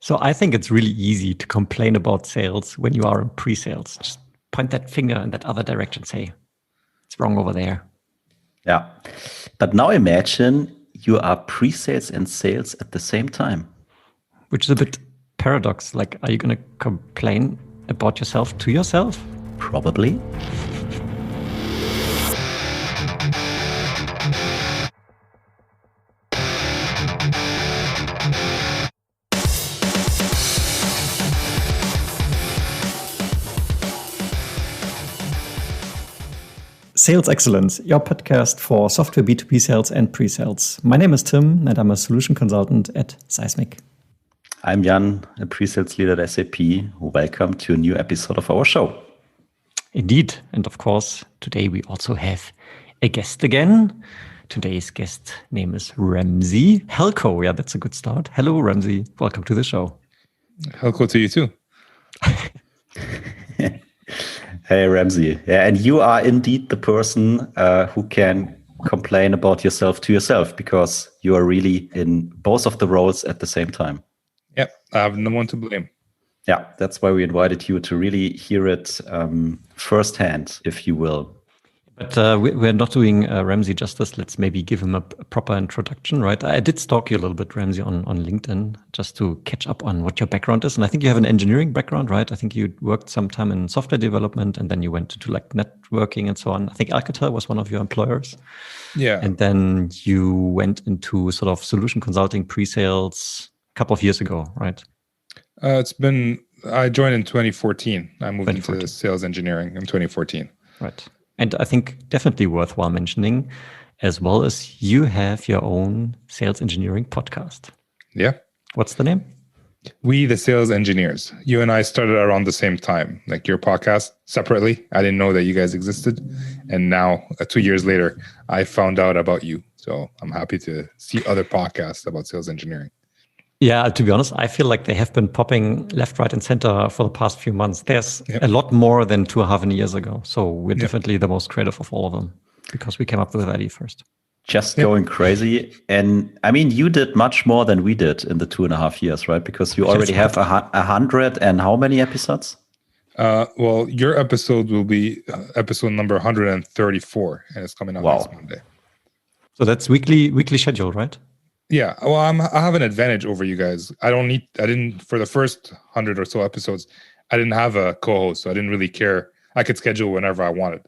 So I think it's really easy to complain about sales when you are in pre-sales. Just point that finger in that other direction, say, it's wrong over there. Yeah. But now imagine you are pre-sales and sales at the same time. Which is a bit paradox. Like, are you going to complain about yourself to yourself? Probably. Sales Excellence, your podcast for software B2B sales and pre-sales. My name is Tim, and I'm a solution consultant at Seismic. I'm Jan, a pre-sales leader at SAP. Welcome to a new episode of our show. Indeed. And of course, today we also have a guest again. Today's guest name is Ramsey Helco. Yeah, that's a good start. Hello, Ramsey. Welcome to the show. Helco to you too. Hey, Ramsey. Yeah, and you are indeed the person who can complain about yourself to yourself because you are really in both of the roles at the same time. Yep, I have no one to blame. Yeah, that's why we invited you to really hear it firsthand, if you will. But we're not doing Ramsey justice. Let's maybe give him a proper introduction, right? I did stalk you a little bit, Ramsey, on LinkedIn, just to catch up on what your background is. And I think you have an engineering background, right? I think you worked some time in software development, and then you went to like networking and so on. I think Alcatel was one of your employers. Yeah. And then you went into sort of solution consulting pre-sales a couple of years ago, right? I joined in 2014. I moved into sales engineering in 2014. Right. And I think definitely worthwhile mentioning, as well as you have your own sales engineering podcast. Yeah. What's the name? We, the Sales Engineers. You and I started around the same time, like your podcast separately. I didn't know that you guys existed. And now, 2 years later, I found out about you. So I'm happy to see other podcasts about sales engineering. Yeah, to be honest, I feel like they have been popping left, right, and center for the past few months. There's a lot more than 2.5 years ago. So we're definitely the most creative of all of them because we came up with that idea first. Just going crazy. And I mean, you did much more than we did in the 2.5 years, right? Because you already have 100 and how many episodes? Well, your episode will be episode number 134, and it's coming out next Monday. So that's weekly schedule, right? Yeah, well, I have an advantage over you guys. I didn't for the first 100 or so episodes, I didn't have a co-host, so I didn't really care. I could schedule whenever I wanted,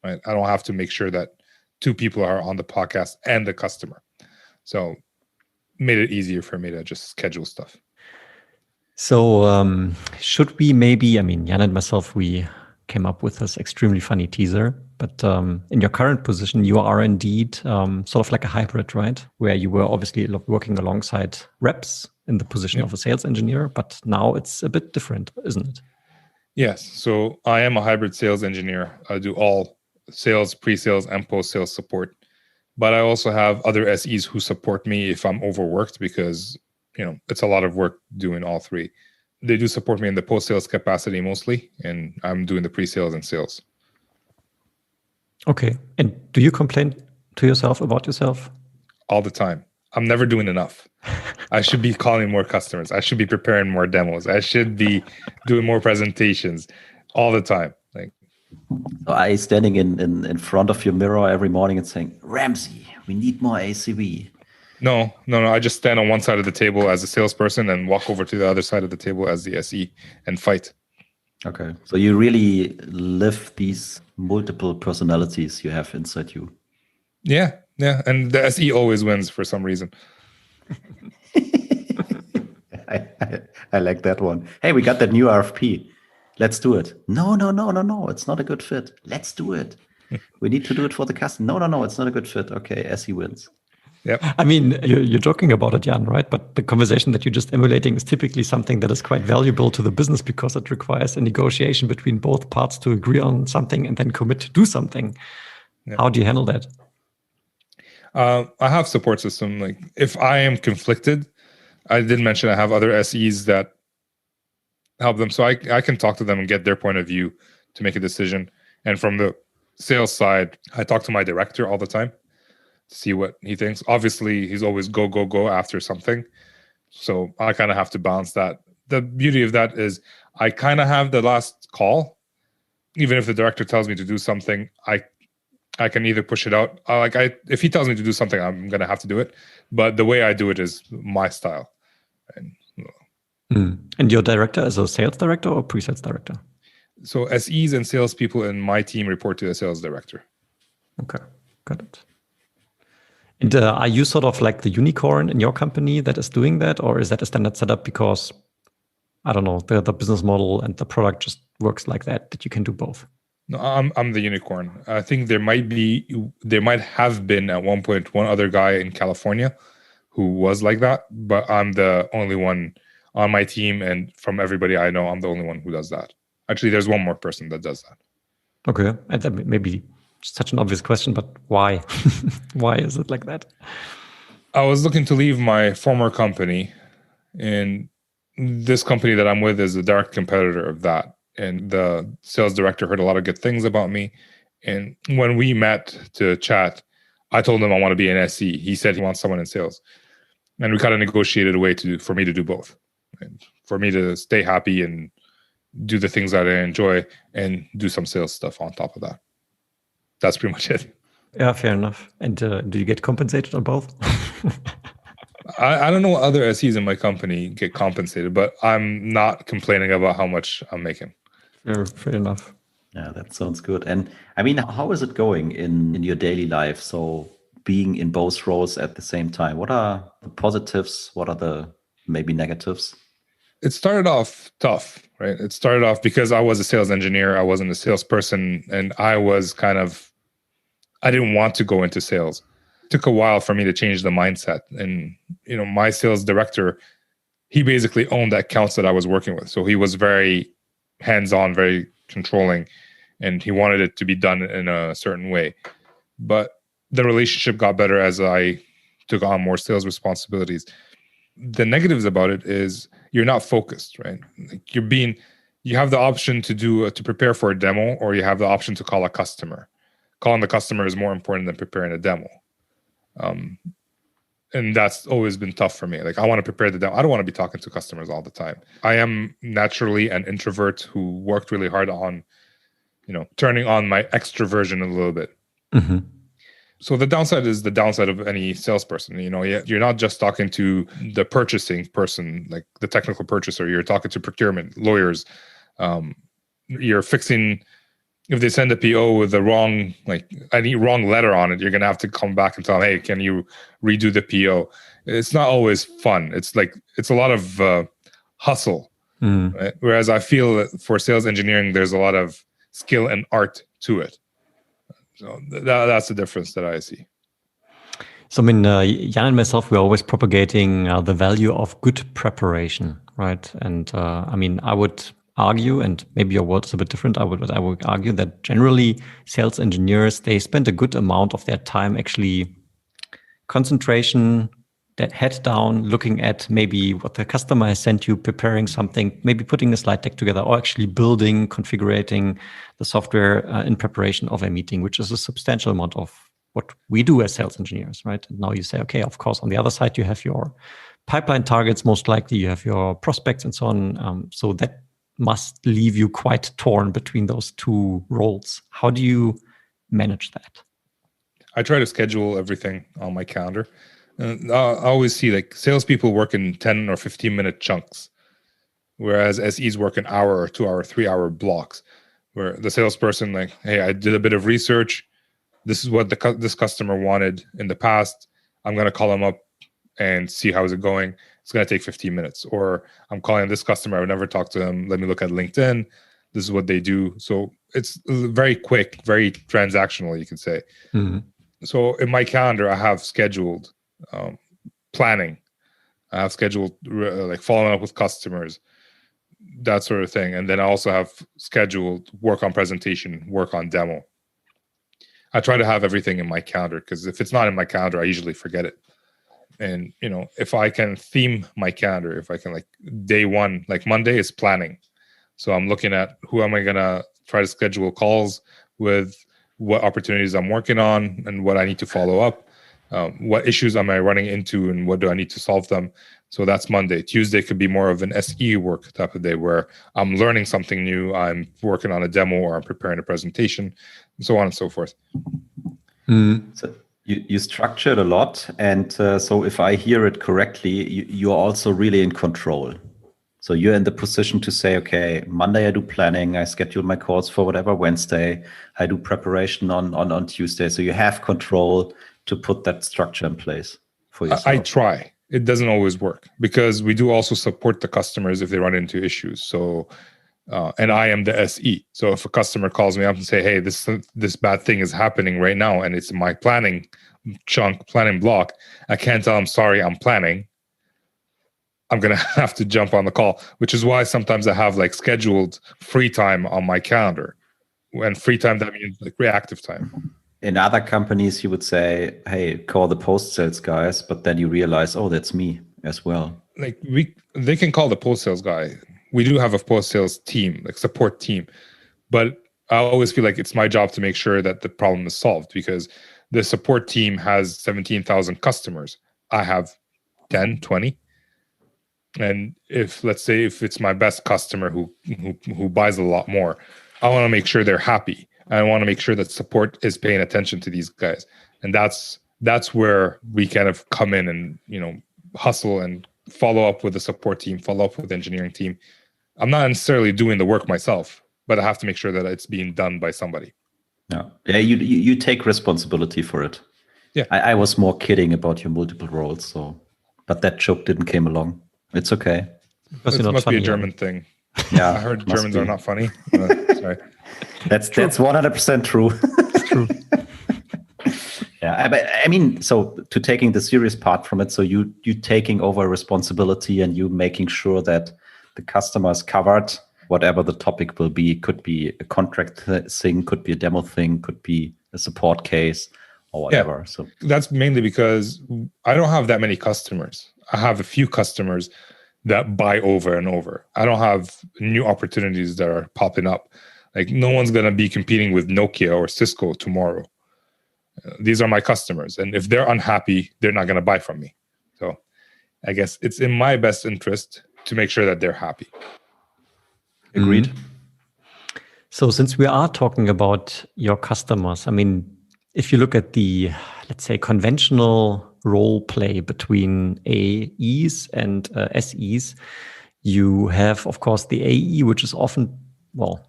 right? I don't have to make sure that 2 people are on the podcast and the customer. So made it easier for me to just schedule stuff. So should we maybe, I mean, Jan and myself, we came up with this extremely funny teaser, but in your current position, you are indeed sort of like a hybrid, right? Where you were obviously working alongside reps in the position of a sales engineer, but now it's a bit different, isn't it? Yes. So I am a hybrid sales engineer. I do all sales, pre-sales, and post-sales support. But I also have other SEs who support me if I'm overworked because, it's a lot of work doing all 3. They do support me in the post-sales capacity mostly, and I'm doing the pre-sales and sales. Okay. And do you complain to yourself about yourself? All the time. I'm never doing enough. I should be calling more customers. I should be preparing more demos. I should be doing more presentations all the time. So I standing in front of your mirror every morning and saying, Ramsey, we need more ACV. No. I just stand on one side of the table as a salesperson and walk over to the other side of the table as the SE and fight. Okay. So you really live these multiple personalities you have inside you. Yeah. And the SE always wins for some reason. I like that one. Hey, we got that new RFP. Let's do it. No. It's not a good fit. Let's do it. We need to do it for the customer. No. It's not a good fit. Okay, SE wins. Yep. I mean, you're joking about it, Jan, right? But the conversation that you're just emulating is typically something that is quite valuable to the business because it requires a negotiation between both parts to agree on something and then commit to do something. Yeah. How do you handle that? I have support system. Like if I am conflicted, I did mention I have other SEs that help them. So I can talk to them and get their point of view to make a decision. And from the sales side, I talk to my director all the time. See what he thinks. Obviously, he's always go after something. So I kind of have to balance that. The beauty of that is I kind of have the last call. Even if the director tells me to do something, I can either push it out. If he tells me to do something, I'm going to have to do it. But the way I do it is my style. And your director is a sales director or pre-sales director? So SEs and salespeople in my team report to the sales director. Okay, got it. And are you sort of like the unicorn in your company that is doing that? Or is that a standard setup because, I don't know, the business model and the product just works like that you can do both? No, I'm the unicorn. I think there might have been at one point one other guy in California who was like that, but I'm the only one on my team, and from everybody I know, I'm the only one who does that. Actually, there's one more person that does that. Okay, and that may be such an obvious question, but why? Why is it like that? I was looking to leave my former company, and this company that I'm with is a direct competitor of that. And the sales director heard a lot of good things about me. And when we met to chat, I told him I want to be an SE. He said he wants someone in sales. And we kind of negotiated a way for me to do both. And for me to stay happy and do the things that I enjoy and do some sales stuff on top of that. That's pretty much it. Yeah, fair enough. And do you get compensated on both? I don't know what other SEs in my company get compensated, but I'm not complaining about how much I'm making. Fair enough. Yeah, that sounds good. And I mean, how is it going in your daily life? So being in both roles at the same time, what are the positives? What are the maybe negatives? It started off tough, right? It started off because I was a sales engineer. I wasn't a salesperson, and I didn't want to go into sales. It took a while for me to change the mindset. And, my sales director, he basically owned the accounts that I was working with. So he was very hands-on, very controlling, and he wanted it to be done in a certain way. But the relationship got better as I took on more sales responsibilities. The negatives about it is you're not focused, right? Like you have the option to prepare for a demo, or you have the option to call a customer. Calling the customer is more important than preparing a demo. And that's always been tough for me. Like, I want to prepare the demo. I don't want to be talking to customers all the time. I am naturally an introvert who worked really hard on, turning on my extroversion a little bit. Mm-hmm. So the downside is the downside of any salesperson. You're not just talking to the purchasing person, like the technical purchaser. You're talking to procurement, lawyers. You're fixing. If they send a PO with the wrong letter on it, you're going to have to come back and tell them, hey, can you redo the PO? It's not always fun. It's a lot of hustle. Right? Whereas I feel that for sales engineering, there's a lot of skill and art to it. So that's the difference that I see. So, Jan and myself, we're always propagating the value of good preparation, right? And I would argue, and maybe your word is a bit different, I would argue that generally sales engineers, they spend a good amount of their time actually concentration, that head down, looking at maybe what the customer has sent you, preparing something, maybe putting a slide deck together, or actually building, configuring the software in preparation of a meeting, which is a substantial amount of what we do as sales engineers, right? And now you say, okay, of course, on the other side, you have your pipeline targets, most likely you have your prospects and so on. So that must leave you quite torn between those two roles. How do you manage that? I try to schedule everything on my calendar. I always see like salespeople work in 10 or 15 minute chunks, whereas SEs work an hour or 2 hour, 3 hour blocks, where the salesperson like, hey, I did a bit of research. This is what this customer wanted in the past. I'm going to call him up and see how is it going. It's going to take 15 minutes. Or I'm calling this customer. I would never talk to him. Let me look at LinkedIn. This is what they do. So it's very quick, very transactional, you can say. Mm-hmm. So in my calendar, I have scheduled planning. I have scheduled like following up with customers, that sort of thing. And then I also have scheduled work on presentation, work on demo. I try to have everything in my calendar because if it's not in my calendar, I usually forget it. And, if I can theme my calendar, if I can like day one, like Monday is planning. So I'm looking at who am I going to try to schedule calls with, what opportunities I'm working on and what I need to follow up. What issues am I running into and what do I need to solve them? So that's Monday. Tuesday could be more of an SE work type of day where I'm learning something new, I'm working on a demo, or I'm preparing a presentation, and so on and so forth. So you structured a lot. And so if I hear it correctly, you're also really in control. So you're in the position to say, okay, Monday I do planning, I schedule my calls for whatever Wednesday, I do preparation on Tuesday. So you have control to put that structure in place for yourself. I try. It doesn't always work because we do also support the customers if they run into issues. So, and I am the SE. So if a customer calls me up and say, hey, this bad thing is happening right now, and it's my planning block, I can't tell them, sorry, I'm planning. I'm going to have to jump on the call, which is why sometimes I have like scheduled free time on my calendar. And free time, that means like reactive time. In other companies, you would say, hey, call the post-sales guys, but then you realize, oh, that's me as well. Like they can call the post-sales guy. We do have a post-sales team, like support team. But I always feel like it's my job to make sure that the problem is solved because the support team has 17,000 customers. I have 10, 20. And let's say it's my best customer who buys a lot more, I want to make sure they're happy. I want to make sure that support is paying attention to these guys. And that's where we kind of come in and, hustle and follow up with the support team, follow up with the engineering team. I'm not necessarily doing the work myself, but I have to make sure that it's being done by somebody. Yeah, you take responsibility for it. Yeah. I was more kidding about your multiple roles, but that joke didn't came along. It's okay. It must be a German thing. Yeah, I heard Germans are not funny. Sorry. That's 100% true. True. Yeah, I mean, so to taking the serious part from it, so you taking over responsibility and you making sure that the customer is covered, whatever the topic will be. Could be a contract thing, could be a demo thing, could be a support case or whatever. Yeah, so that's mainly because I don't have that many customers. I have a few customers that buy over and over. I don't have new opportunities that are popping up. Like no one's going to be competing with Nokia or Cisco tomorrow. These are my customers. And if they're unhappy, they're not going to buy from me. So I guess it's in my best interest to make sure that they're happy. Agreed. Mm-hmm. So since we are talking about your customers, I mean, if you look at the, let's say, conventional role play between AEs and SEs, you have, of course, the AE, which is often, well,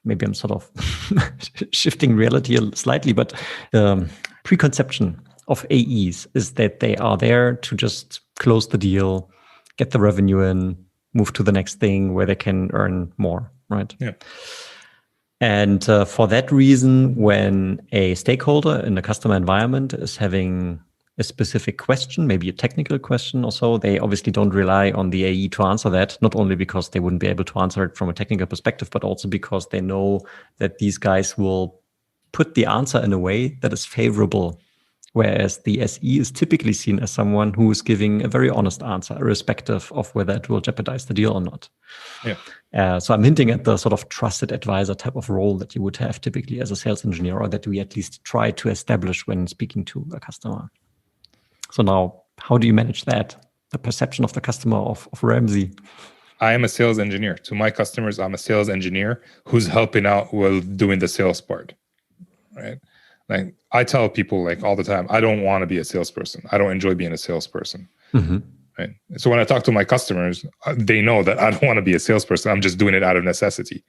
maybe I'm sort of shifting reality slightly, but the preconception of AEs is that they are there to just close the deal, get the revenue in, move to the next thing where they can earn more, right? Yeah. And for that reason, when a stakeholder in the customer environment is having a specific question, maybe a technical question or so, they obviously don't rely on the AE to answer that, not only because they wouldn't be able to answer it from a technical perspective, but also because they know that these guys will put the answer in a way that is favorable. Whereas the SE is typically seen as someone who is giving a very honest answer, irrespective of whether it will jeopardize the deal or not. Yeah. So I'm hinting at the sort of trusted advisor type of role that you would have typically as a sales engineer, or that we at least try to establish when speaking to a customer. So now, how do you manage that? The perception of the customer of Ramsey? I am a sales engineer. To my customers, I'm a sales engineer who's helping out while doing the sales part, right? Like I tell people like all the time, I don't want to be a salesperson. I don't enjoy being a salesperson. Mm-hmm. Right? So when I talk to my customers, they know that I don't want to be a salesperson. I'm just doing it out of necessity.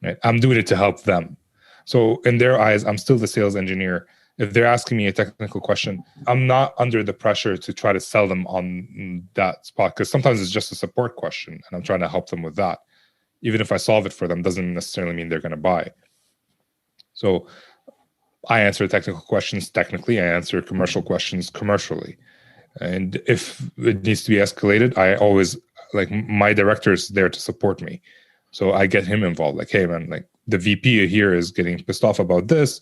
Right? I'm doing it to help them. So in their eyes, I'm still the sales engineer. If they're asking me a technical question, I'm not under the pressure to try to sell them on that spot, because sometimes it's just a support question and I'm trying to help them with that. Even if I solve it for them, doesn't necessarily mean they're going to buy. So I answer technical questions technically, I answer commercial questions commercially. And if it needs to be escalated, I always, like, my director is there to support me. So I get him involved. Like, hey man, like the VP here is getting pissed off about this.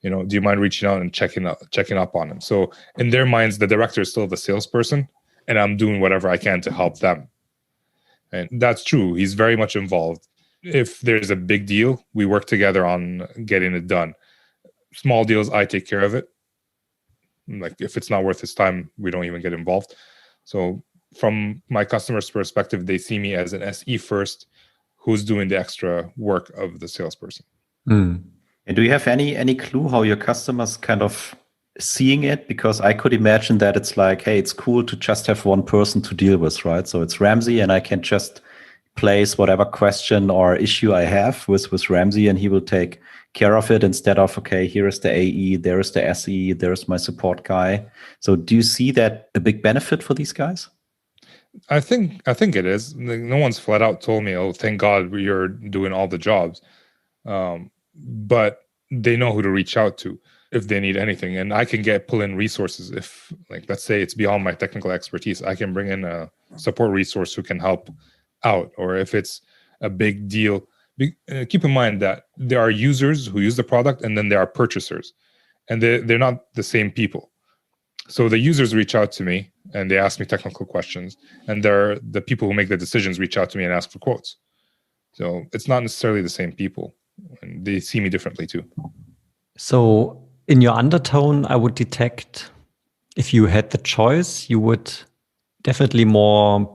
You know, do you mind reaching out and checking up on him? So in their minds, the director is still the salesperson, and I'm doing whatever I can to help them. And that's true. He's very much involved. If there's a big deal, we work together on getting it done. Small deals, I take care of it. Like if it's not worth his time, we don't even get involved. So from my customer's perspective, they see me as an SE first, who's doing the extra work of the salesperson. And do you have any clue how your customers kind of seeing it? Because I could imagine that it's like, hey, it's cool to just have one person to deal with, right? So it's Ramsey, and I can just place whatever question or issue I have with Ramsey, and he will take care of it, instead of, okay, here is the AE, there is the SE, there is my support guy. So do you see that a big benefit for these guys? I think it is. No one's flat out told me, oh, thank God you're doing all the jobs. But they know who to reach out to if they need anything. And I can pull in resources if, like, let's say it's beyond my technical expertise. I can bring in a support resource who can help out. Or if it's a big deal, keep in mind that there are users who use the product, and then there are purchasers, and they're not the same people. So the users reach out to me and they ask me technical questions, and the people who make the decisions reach out to me and ask for quotes. So it's not necessarily the same people, and they see me differently too. So in your undertone, I would detect, if you had the choice, you would definitely more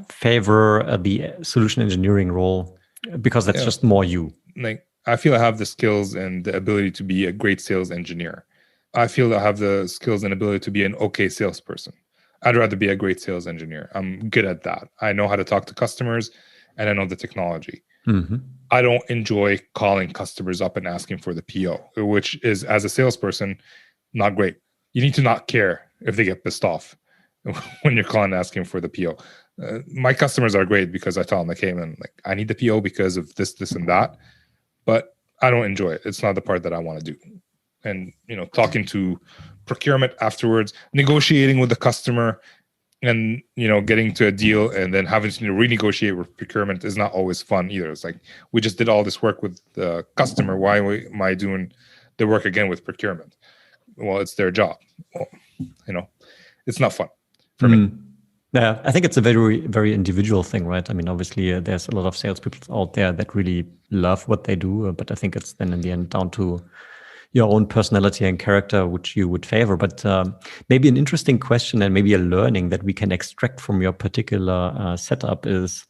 favor the solution engineering role, because that's just more you. Like, I feel I have the skills and the ability to be a great sales engineer. I feel I have the skills and ability to be an okay salesperson. I'd rather be a great sales engineer. I'm good at that. I know how to talk to customers, and I know the technology. Mm-hmm. I don't enjoy calling customers up and asking for the PO, which is, as a salesperson, not great. You need to not care if they get pissed off when you're calling asking for the PO. My customers are great because I tell them, like, hey, man, like, I need the PO because of this, and that, but I don't enjoy it. It's not the part that I want to do. And, talking to procurement afterwards, negotiating with the customer, and, getting to a deal and then having to renegotiate with procurement is not always fun either. It's like, we just did all this work with the customer. Why am I doing the work again with procurement? Well, it's their job. Well, it's not fun for me. Yeah, I think it's a very, very individual thing, right? I mean, obviously, there's a lot of salespeople out there that really love what they do, but I think it's then in the end down to your own personality and character, which you would favor. But maybe an interesting question, and maybe a learning that we can extract from your particular setup is,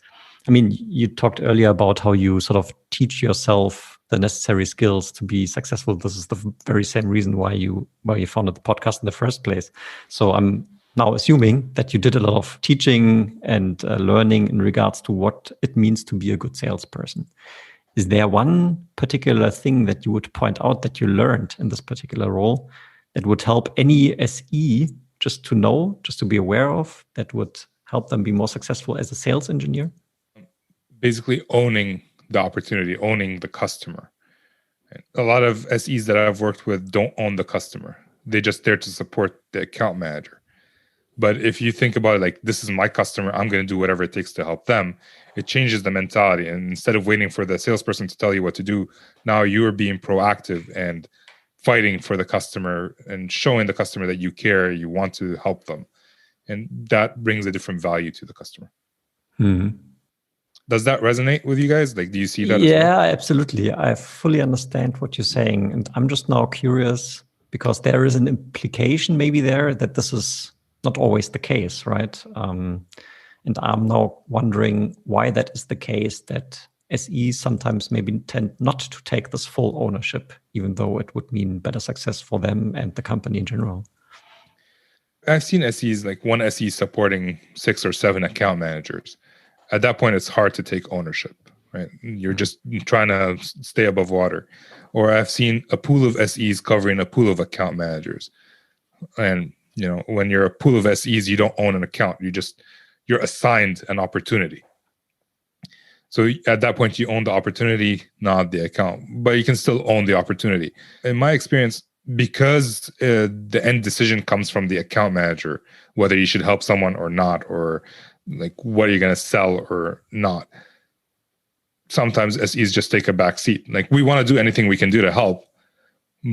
I mean, you talked earlier about how you sort of teach yourself the necessary skills to be successful. This is the very same reason why you founded the podcast in the first place. So I'm now assuming that you did a lot of teaching and learning in regards to what it means to be a good salesperson. Is there one particular thing that you would point out that you learned in this particular role that would help any SE just to know, just to be aware of, that would help them be more successful as a sales engineer? Basically owning the opportunity, owning the customer. A lot of SEs that I've worked with don't own the customer. They're just there to support the account manager. But if you think about it, like, this is my customer, I'm going to do whatever it takes to help them, it changes the mentality. And instead of waiting for the salesperson to tell you what to do, now you're being proactive and fighting for the customer and showing the customer that you care, you want to help them. And that brings a different value to the customer. Mm-hmm. Does that resonate with you guys? Like, do you see that? Yeah, absolutely. I fully understand what you're saying. And I'm just now curious, because there is an implication maybe there that this is not always the case, right? And I'm now wondering why that is the case, that SEs sometimes maybe tend not to take this full ownership, even though it would mean better success for them and the company in general. I've seen SEs, like one SE supporting 6 or 7 account managers. At that point, it's hard to take ownership, right? You're just trying to stay above water. Or I've seen a pool of SEs covering a pool of account managers. And, when you're a pool of SEs, you don't own an account. You're assigned an opportunity. So at that point, you own the opportunity, not the account, but you can still own the opportunity. In my experience, because the end decision comes from the account manager, whether you should help someone or not, or like what are you going to sell or not, sometimes SEs just take a back seat. Like, we want to do anything we can do to help,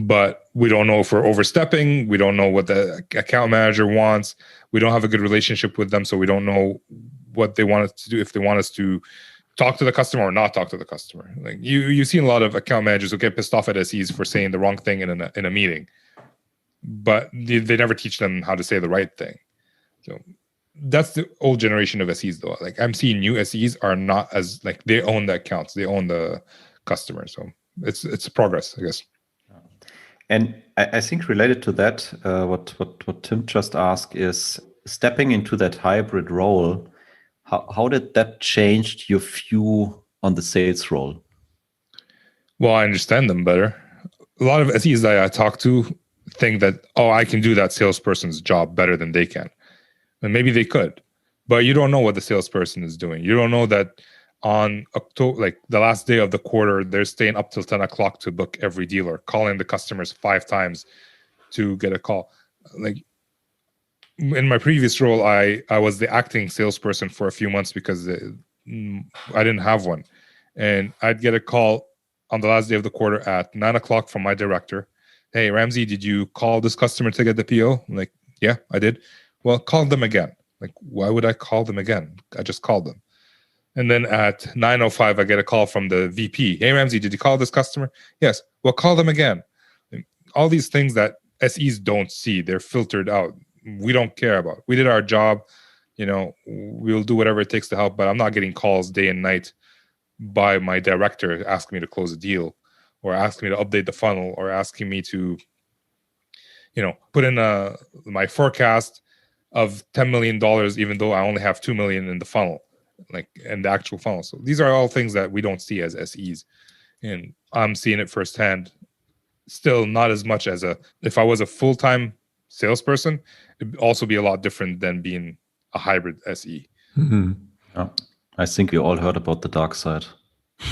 but we don't know if we're overstepping. We don't know what the account manager wants. We don't have a good relationship with them, so we don't know what they want us to do, if they want us to talk to the customer or not talk to the customer. Like, you've seen a lot of account managers who get pissed off at SEs for saying the wrong thing in a meeting. but they never teach them how to say the right thing. So that's the old generation of SEs though. Like I'm seeing new SEs are not as like they own the accounts, they own the customer. So it's progress, I guess. And I think related to that, what Tim just asked is stepping into that hybrid role. How did that change your view on the sales role? Well, I understand them better. A lot of SEs that I talk to think that, oh, I can do that salesperson's job better than they can. And maybe they could, but you don't know what the salesperson is doing. You don't know that on October, like the last day of the quarter, they're staying up till 10 o'clock to book every dealer, calling the customers 5 times to get a call. Like in my previous role, I was the acting salesperson for a few months because I didn't have one. And I'd get a call on the last day of the quarter at 9 o'clock from my director. Hey, Ramsey, did you call this customer to get the PO? I'm like, yeah, I did. Well, call them again. Like, why would I call them again? I just called them. And then at 9:05, I get a call from the VP. Hey, Ramsey, did you call this customer? Yes. Well, call them again. All these things that SEs don't see, they're filtered out. We don't care about. We did our job. You know, we'll do whatever it takes to help, but I'm not getting calls day and night by my director asking me to close a deal or asking me to update the funnel or asking me to, you know, put in my forecast of $10 million, even though I only have $2 million in the funnel, like in the actual funnel. So these are all things that we don't see as SEs. And I'm seeing it firsthand. Still not as much as if I was a full-time salesperson, it'd also be a lot different than being a hybrid SE. Mm-hmm. Yeah. I think we all heard about the dark side.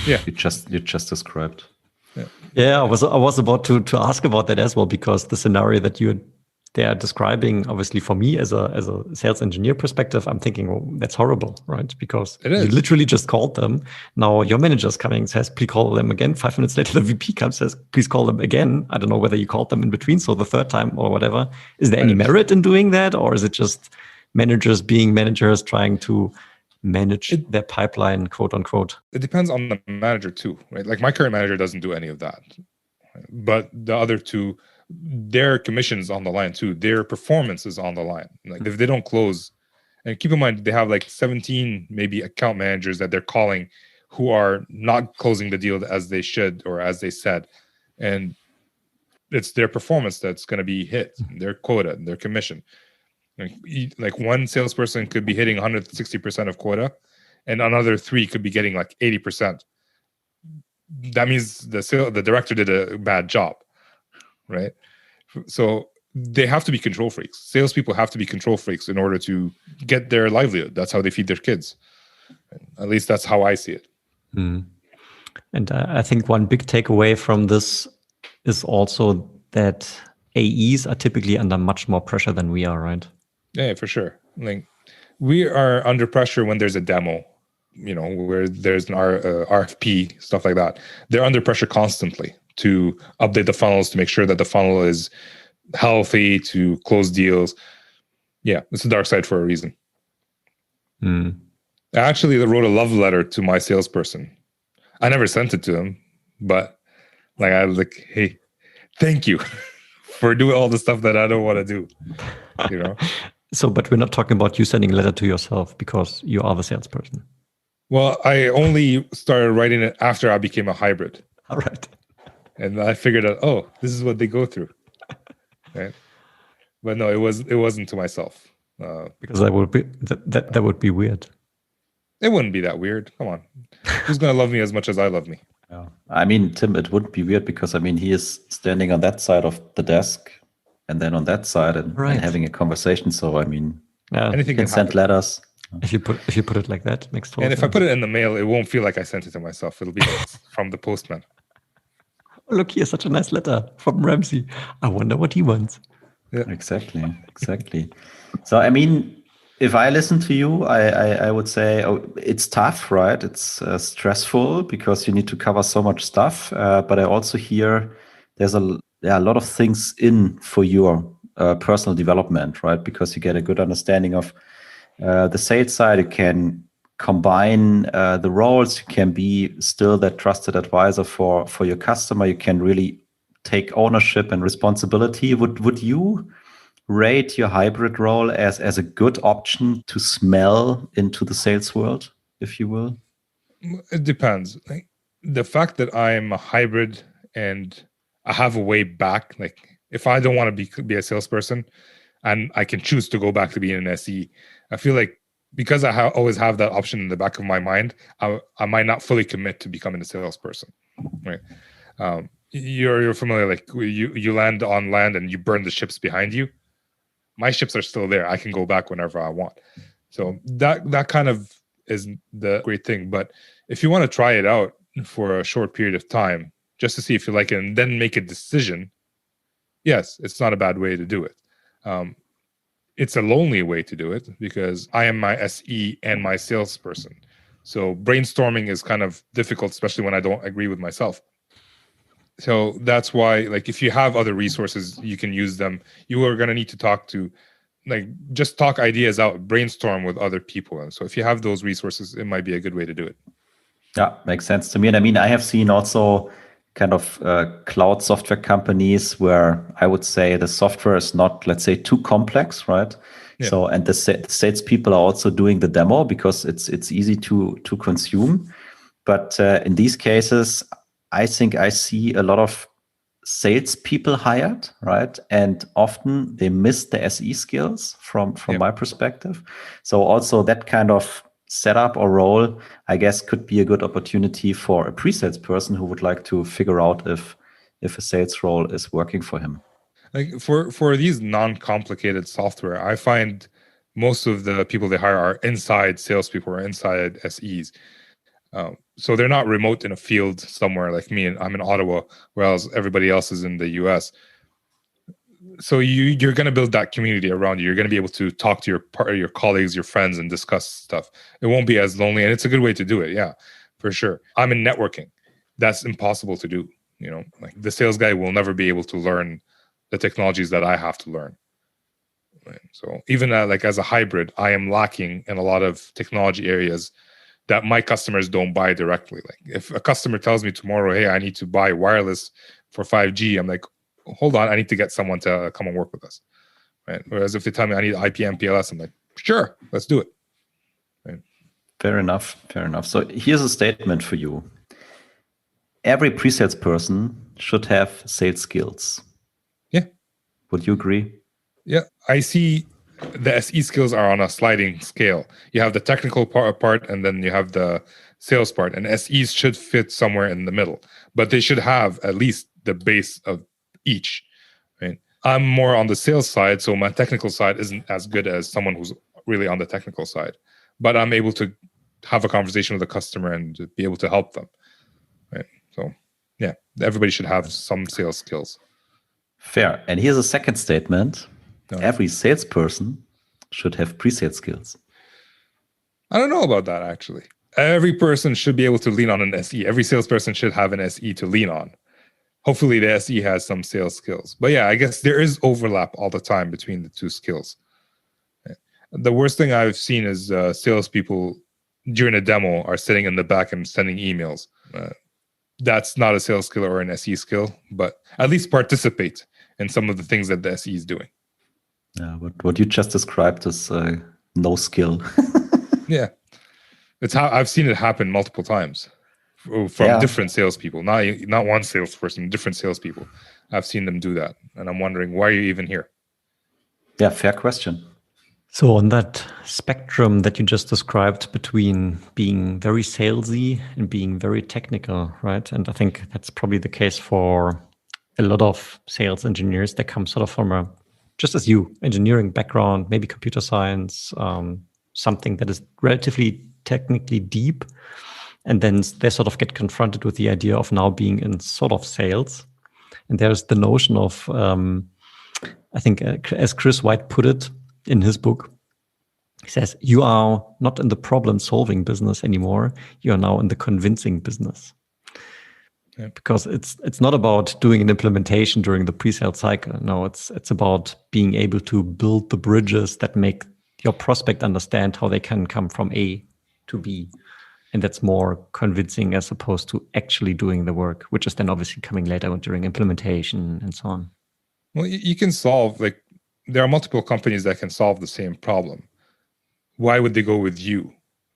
Yeah. You just described. Yeah, I was about to ask about that as well, because the scenario that they're describing, obviously for me as a sales engineer perspective, I'm thinking, well, that's horrible, right? Because you literally just called them. Now your manager's coming, says, please call them again. 5 minutes later, the VP comes, says, please call them again. I don't know whether you called them in between, so the third time or whatever. Is there any merit in doing that? Or is it just managers being managers trying to manage their pipeline, quote unquote? It depends on the manager too, right? Like my current manager doesn't do any of that. But the other two, their commission's on the line too. Their performance is on the line. Like if they don't close, and keep in mind, they have like 17 maybe account managers that they're calling who are not closing the deal as they should or as they said. And it's their performance that's going to be hit, their quota, their commission. Like one salesperson could be hitting 160% of quota and another 3 could be getting like 80%. That means the director did a bad job, right? So they have to be control freaks. Salespeople have to be control freaks in order to get their livelihood. That's how they feed their kids. At least that's how I see it. Mm. And I think one big takeaway from this is also that AEs are typically under much more pressure than we are, right? Yeah, for sure. Like we are under pressure when there's a demo, you know, where there's an RFP, stuff like that. They're under pressure constantly to update the funnels, to make sure that the funnel is healthy, to close deals. Yeah, it's a dark side for a reason. Mm. I actually wrote a love letter to my salesperson. I never sent it to him, but like I was like, hey, thank you for doing all the stuff that I don't want to do, you know? So, but we're not talking about you sending a letter to yourself because you are the salesperson. Well, I only started writing it after I became a hybrid. All right. And I figured out, oh, this is what they go through. Right? But no, it wasn't to myself. Because that would be weird. It wouldn't be that weird. Come on. Who's going to love me as much as I love me? Yeah. I mean, Tim, it wouldn't be weird because, I mean, he is standing on that side of the desk and then on that side and having a conversation. So, I mean, anything can send letters. If you put it like that, makes total sense. And if I put it in the mail, it won't feel like I sent it to myself. It'll be from the postman. Oh, look, here's such a nice letter from Ramsey. I wonder what he wants. Yeah. Exactly. So, I mean, if I listen to you, I would say it's tough, right? It's stressful because you need to cover so much stuff. But I also hear there's a lot of things in for your personal development, right? Because you get a good understanding of the sales side. You can combine the roles. You can be still that trusted advisor for your customer. You can really take ownership and responsibility. Would you rate your hybrid role as a good option to smell into the sales world, if you will? It depends. Like, the fact that I'm a hybrid and I have a way back, like if I don't want to be a salesperson and I can choose to go back to being an SE, I feel like because I always have that option in the back of my mind, I might not fully commit to becoming a salesperson, right? You're familiar, like you land on land and you burn the ships behind you. My ships are still there. I can go back whenever I want. So that kind of is the great thing. But if you want to try it out for a short period of time, just to see if you like it and then make a decision, yes, it's not a bad way to do it. It's a lonely way to do it because I am my SE and my salesperson. So brainstorming is kind of difficult, especially when I don't agree with myself. So that's why, like, if you have other resources, you can use them. You are going to need to talk to, like, just talk ideas out, brainstorm with other people. And so if you have those resources, it might be a good way to do it. Yeah, makes sense to me. And I mean, I have seen also kind of cloud software companies where I would say the software is not, let's say, too complex, right? Yeah. So, and the sales people are also doing the demo because it's easy to consume. But in these cases, I think I see a lot of salespeople hired, right? And often they miss the SE skills from my perspective. So also that kind of setup or role, I guess, could be a good opportunity for a pre-sales person who would like to figure out if a sales role is working for him. Like for these non-complicated software, I find most of the people they hire are inside salespeople or inside SEs. So they're not remote in a field somewhere like me, and I'm in Ottawa, whereas everybody else is in the US. So you're going to build that community around you. You're going to be able to talk to your colleagues, your friends, and discuss stuff. It won't be as lonely, and it's a good way to do it. Yeah, for sure. I'm in networking. That's impossible to do. You know, like the sales guy will never be able to learn the technologies that I have to learn. Right? So even like as a hybrid, I am lacking in a lot of technology areas that my customers don't buy directly. Like if a customer tells me tomorrow, hey, I need to buy wireless for 5G, I'm like, hold on, I need to get someone to come and work with us. Right? Whereas if they tell me I need IP MPLS, I'm like, sure, let's do it. Right? Fair enough. So here's a statement for you. Every pre-sales person should have sales skills. Yeah. Would you agree? Yeah, I see the SE skills are on a sliding scale. You have the technical part, and then you have the sales part. And SEs should fit somewhere in the middle, but they should have at least the base of each. Right? I'm more on the sales side, so my technical side isn't as good as someone who's really on the technical side. But I'm able to have a conversation with the customer and be able to help them. Right? So, yeah, everybody should have some sales skills. Fair. And here's a second statement. No. Every salesperson should have pre-sales skills. I don't know about that, actually. Every person should be able to lean on an SE. Every salesperson should have an SE to lean on. Hopefully the SE has some sales skills. But yeah, I guess there is overlap all the time between the two skills. The worst thing I've seen is salespeople during a demo are sitting in the back and sending emails. That's not a sales skill or an SE skill, but at least participate in some of the things that the SE is doing. Yeah, what you just described is no skill. Yeah, it's how I've seen it happen multiple times from different salespeople. Not one salesperson, different salespeople. I've seen them do that, and I'm wondering, why are you even here? Yeah, fair question. So on that spectrum that you just described between being very salesy and being very technical, right? And I think that's probably the case for a lot of sales engineers that come sort of from a, just as you, engineering background, maybe computer science, something that is relatively technically deep. And then they sort of get confronted with the idea of now being in sort of sales. And there's the notion of, I think, as Chris White put it in his book, he says, you are not in the problem-solving business anymore. You are now in the convincing business. Yeah. Because it's not about doing an implementation during the pre-sale cycle. No, it's about being able to build the bridges that make your prospect understand how they can come from A to B And that's more convincing as opposed to actually doing the work, which is then obviously coming later during implementation and so on. Well, you can solve, like, there are multiple companies that can solve the same problem. Why would they go with you?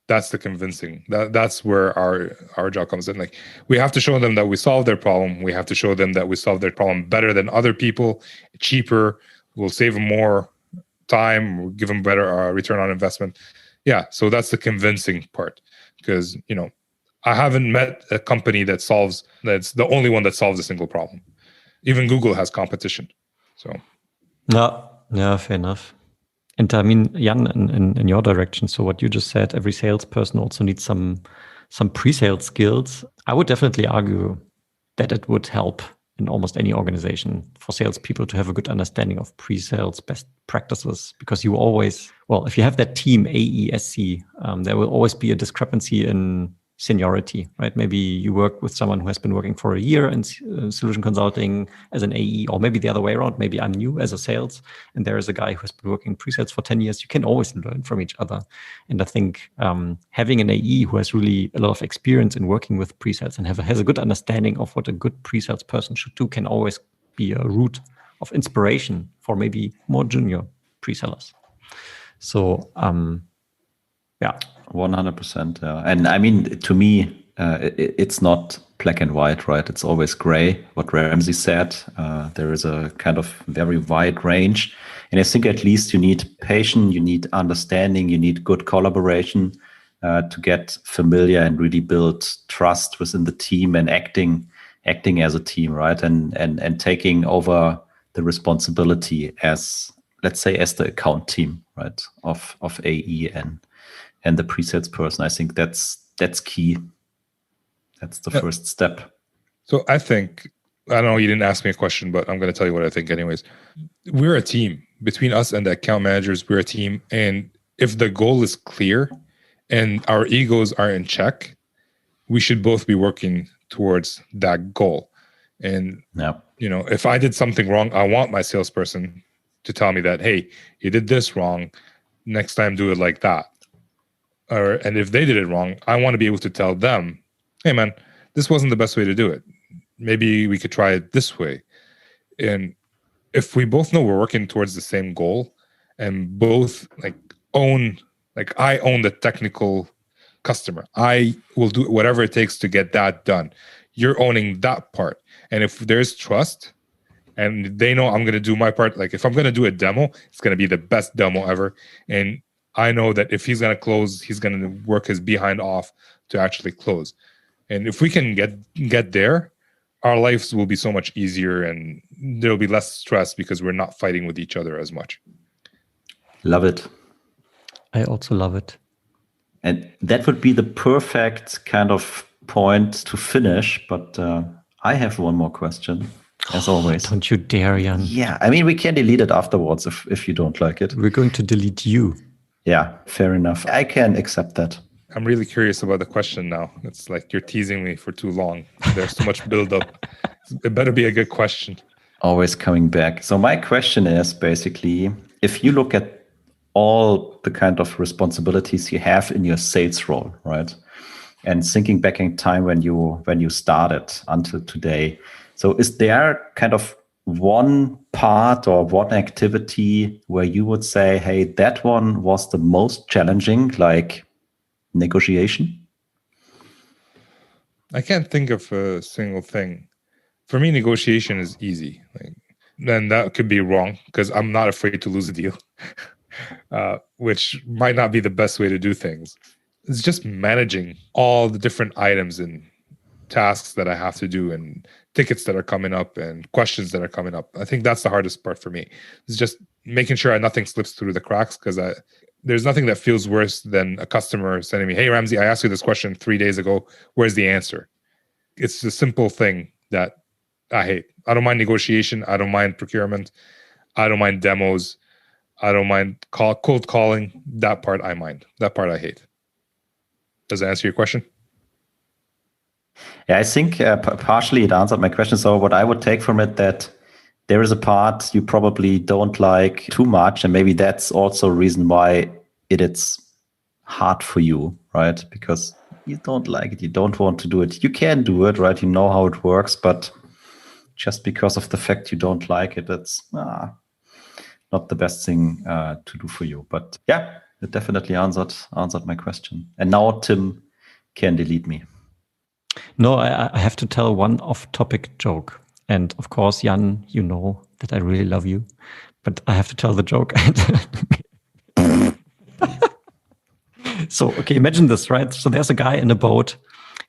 That's the convincing. That's where our job comes in. Like, we have to show them that we solve their problem. We have to show them that we solve their problem better than other people, cheaper. We'll save them more time. We'll give them better return on investment. Yeah, so that's the convincing part. Because, I haven't met a company that's the only one that solves a single problem. Even Google has competition. So, yeah, fair enough. And I mean, Jan, in your direction, so what you just said, every salesperson also needs some pre-sales skills. I would definitely argue that it would help in almost any organization for salespeople to have a good understanding of pre-sales best practices, because you always, if you have that team AESC, there will always be a discrepancy in seniority, right? Maybe you work with someone who has been working for a year in solution consulting as an AE, or maybe the other way around. Maybe I'm new as a sales, and there is a guy who has been working pre-sales for 10 years. You can always learn from each other. And I think having an AE who has really a lot of experience in working with pre-sales and has a good understanding of what a good pre-sales person should do can always be a route of inspiration for maybe more junior pre-sellers. So, yeah. 100%. Yeah. And I mean, to me, it's not black and white, right? It's always gray. What Ramsey said, there is a kind of very wide range. And I think at least you need patience, you need understanding, you need good collaboration to get familiar and really build trust within the team and acting as a team, right? And taking over the responsibility as, let's say, as the account team, right, of AE and the pre-sales person. I think that's key. That's the first step. So I think, I know you didn't ask me a question, but I'm going to tell you what I think anyways. We're a team. Between us and the account managers, we're a team. And if the goal is clear and our egos are in check, we should both be working towards that goal. And, if I did something wrong, I want my salesperson to tell me that, hey, you did this wrong. Next time, do it like that. And if they did it wrong, I want to be able to tell them, hey, man, this wasn't the best way to do it. Maybe we could try it this way. And if we both know we're working towards the same goal and both I own the technical customer, I will do whatever it takes to get that done. You're owning that part. And if there's trust and they know I'm going to do my part, like if I'm going to do a demo, it's going to be the best demo ever. And I know that if he's going to close, he's going to work his behind off to actually close. And if we can get there, our lives will be so much easier and there'll be less stress because we're not fighting with each other as much. Love it. I also love it. And that would be the perfect kind of point to finish. But I have one more question, as always. Don't you dare, Jan. Yeah, I mean, we can delete it afterwards if you don't like it. We're going to delete you. Yeah, fair enough. I can accept that. I'm really curious about the question now. It's like you're teasing me for too long. There's too much buildup. It better be a good question. Always coming back. So my question is basically, if you look at all the kind of responsibilities you have in your sales role, right? And thinking back in time when you started until today. So is there kind of one part or one activity where you would say, hey, that one was the most challenging, like negotiation? I can't think of a single thing. For me, negotiation is easy. Then that could be wrong because I'm not afraid to lose a deal, which might not be the best way to do things. It's just managing all the different items and tasks that I have to do and tickets that are coming up and questions that are coming up. I think that's the hardest part for me. It's just making sure nothing slips through the cracks, because there's nothing that feels worse than a customer sending me, hey, Ramsey, I asked you this question 3 days ago. Where's the answer? It's a simple thing that I hate. I don't mind negotiation. I don't mind procurement. I don't mind demos. I don't mind cold calling. That part I mind. That part I hate. Does that answer your question? Yeah, I think partially it answered my question. So what I would take from it, that there is a part you probably don't like too much, and maybe that's also a reason why it's hard for you, right? Because you don't like it, you don't want to do it. You can do it, right? You know how it works, but just because of the fact you don't like it, it's not the best thing to do for you. But yeah, it definitely answered my question. And now Tim can delete me. No, I have to tell one off-topic joke. And of course, Jan, you know that I really love you, but I have to tell the joke. So, okay, imagine this, right? So there's a guy in a boat,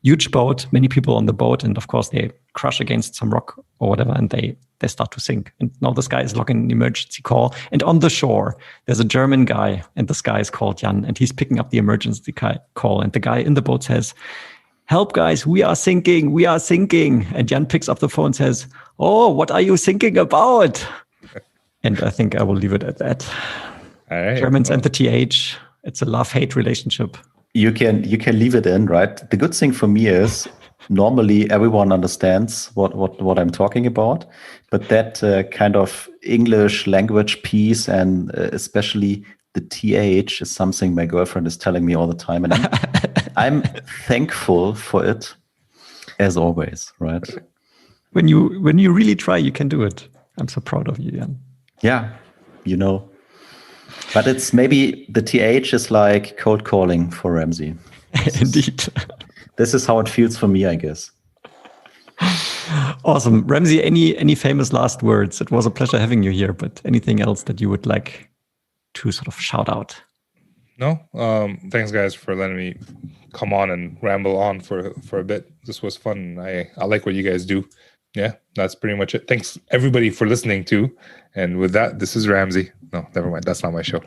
huge boat, many people on the boat, and of course they crash against some rock or whatever, and they start to sink. And now this guy is logging an emergency call. And on the shore, there's a German guy, and this guy is called Jan, and he's picking up the emergency call. And the guy in the boat says, "Help, guys, we are sinking, we are sinking." And Jan picks up the phone and says, "Oh, what are you thinking about?" And I think I will leave it at that. All right. Germans and the TH, it's a love-hate relationship. You can leave it in, right? The good thing for me is normally everyone understands what I'm talking about, but that kind of English language piece and especially the TH is something my girlfriend is telling me all the time, and I'm thankful for it, as always, right? When you really try, you can do it. I'm so proud of you, Jan. Yeah, you know. But it's maybe the TH is like cold calling for Ramsey. Indeed. This is how it feels for me, I guess. Awesome. Ramsey, any famous last words? It was a pleasure having you here, but anything else that you would like to sort of shout out? No. Thanks, guys, for letting me come on and ramble on for a bit. This was fun. I like what you guys do. Yeah, that's pretty much it. Thanks, everybody, for listening, too. And with that, this is Ramsey. No, never mind. That's not my show.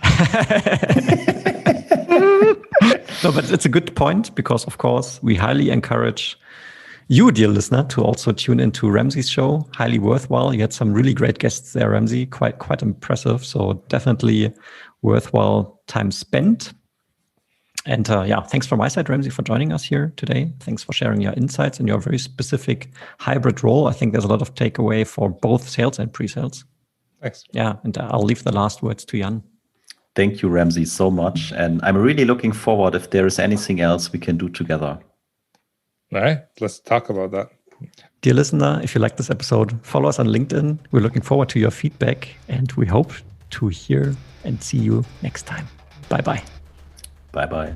No, but it's a good point because, of course, we highly encourage you, dear listener, to also tune into Ramsey's show. Highly worthwhile. You had some really great guests there, Ramsey. Quite impressive. So definitely worthwhile time spent. And thanks from my side, Ramsey, for joining us here today. Thanks for sharing your insights and your very specific hybrid role. I think there's a lot of takeaway for both sales and pre-sales. Thanks. Yeah, and I'll leave the last words to Jan. Thank you, Ramsey, so much. And I'm really looking forward if there is anything else we can do together. All right, let's talk about that. Dear listener, if you like this episode, follow us on LinkedIn. We're looking forward to your feedback, and we hope to hear and see you next time. Bye-bye. Bye-bye.